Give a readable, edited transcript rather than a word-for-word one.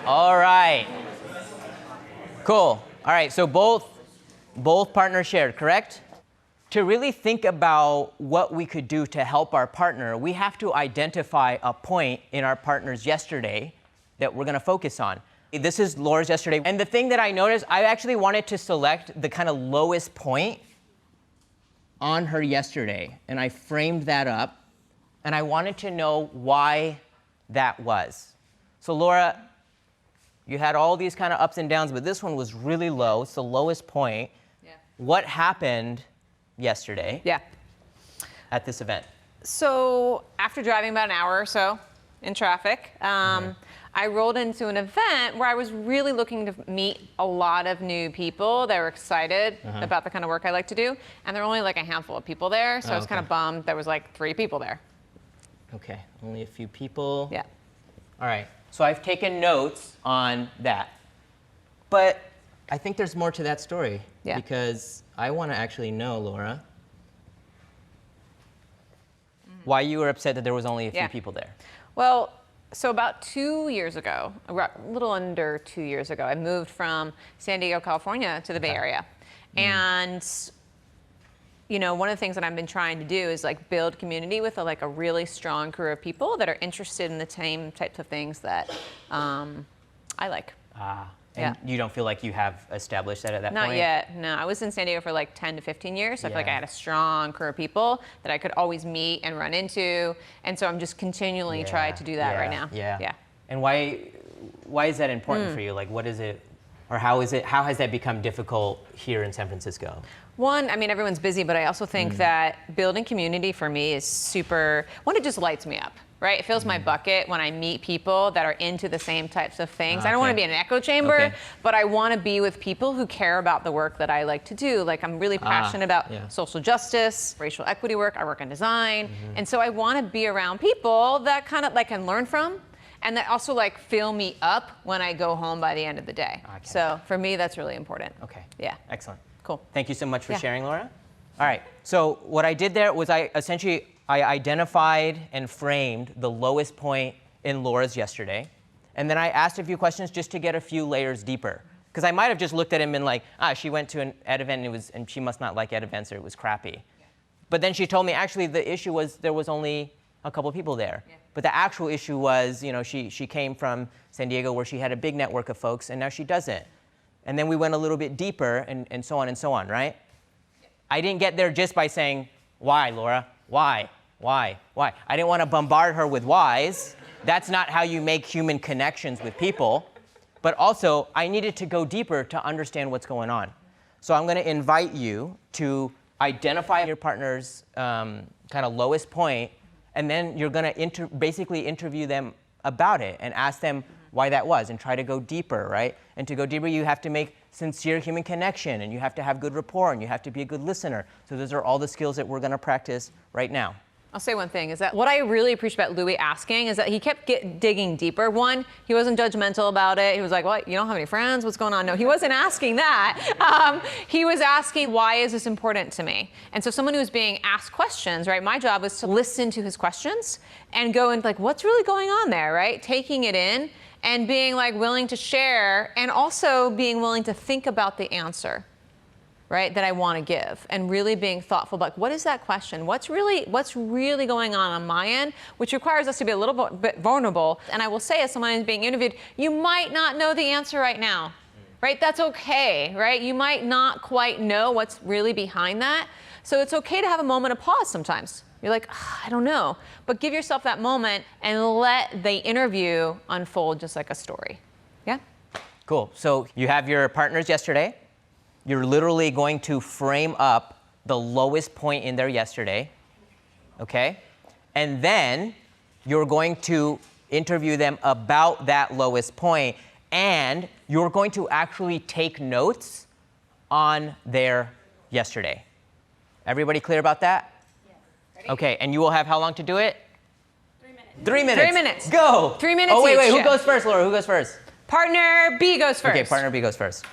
All right. Cool. All right, so both partners shared, correct? To really think about what we could do to help our partner, we have to identify a point in our partner's yesterday that we're going to focus on. This is Laura's yesterday. And the thing that I noticed, I actually wanted to select the kind of lowest point on her yesterday. And I framed that up. And I wanted to know why that was. So Laura, you had all these kind of ups and downs, but this one was really low. It's the lowest point. Yeah. What happened yesterday at this event? So after driving about an hour or so in traffic, I rolled into an event where I was really looking to meet a lot of new people that were excited about the kind of work I like to do. And there were only like a handful of people there, so I was kind of bummed there was like 3 people there. Okay, only a few people. Yeah. All right, so I've taken notes on that. But I think there's more to that story. Yeah. Because I want to actually know, Laura, why you were upset that there was only a few people there. Well, so about 2 years ago, a little under 2 years ago, I moved from San Diego, California to the Bay Area. And you know, one of the things that I've been trying to do is like build community with a really strong crew of people that are interested in the same types of things that I like. And you don't feel like you have established that at that point? Not yet, no. I was in San Diego for like 10 to 15 years, so I feel like I had a strong crew of people that I could always meet and run into, and so I'm just continually trying to do that right now. Yeah. And why is that important for you? Like, what is it, or how has that become difficult here in San Francisco? One, I mean, everyone's busy, but I also think that building community for me is super, one, it just lights me up. Right? It fills my bucket when I meet people that are into the same types of things. I don't want to be in an echo chamber, but I want to be with people who care about the work that I like to do. Like, I'm really passionate about social justice, racial equity work. I work in design. And so I want to be around people that kind of like can learn from and that also like fill me up when I go home by the end of the day. So for me, that's really important. Okay. Yeah. Excellent. Cool. Thank you so much for sharing, Laura. All right. So what I did there was I identified and framed the lowest point in Laura's yesterday. And then I asked a few questions just to get a few layers deeper. Because I might have just looked at him and been like, she went to an ed event and she must not like ed events or it was crappy. Yeah. But then she told me, actually, the issue was there was only a couple people there. Yeah. But the actual issue was, you know, she came from San Diego where she had a big network of folks and now she doesn't. And then we went a little bit deeper and so on, right? Yeah. I didn't get there just by saying, why, Laura? Why? I didn't want to bombard her with whys. That's not how you make human connections with people. But also, I needed to go deeper to understand what's going on. So I'm going to invite you to identify your partner's kind of lowest point, and then you're going to basically interview them about it and ask them why that was and try to go deeper, right? And to go deeper, you have to make sincere human connection, and you have to have good rapport, and you have to be a good listener. So those are all the skills that we're going to practice right now. I'll say one thing, is that what I really appreciate about Louis asking is that he kept digging deeper. One, he wasn't judgmental about it. He was like, what, you don't have any friends? What's going on? No, he wasn't asking that. He was asking, why is this important to me? And so someone who was being asked questions, right, my job was to listen to his questions and go and like, what's really going on there, right? Taking it in and being like willing to share and also being willing to think about the answer, right, that I want to give, and really being thoughtful about what is that question? What's really going on my end, which requires us to be a little bit vulnerable. And I will say, as someone who's being interviewed, you might not know the answer right now, right? That's okay, right? You might not quite know what's really behind that. So it's okay to have a moment of pause sometimes. You're like, I don't know. But give yourself that moment and let the interview unfold just like a story. Yeah? Cool. So you have your partners yesterday. You're literally going to frame up the lowest point in there yesterday, okay? And then you're going to interview them about that lowest point, and you're going to actually take notes on their yesterday. Everybody clear about that? Yes. Ready? Okay, and you will have how long to do it? 3 minutes. 3 minutes. 3 minutes. Go. 3 minutes Oh, wait, each. who goes first, Laura? Who goes first? Partner B goes first. Okay, partner B goes first.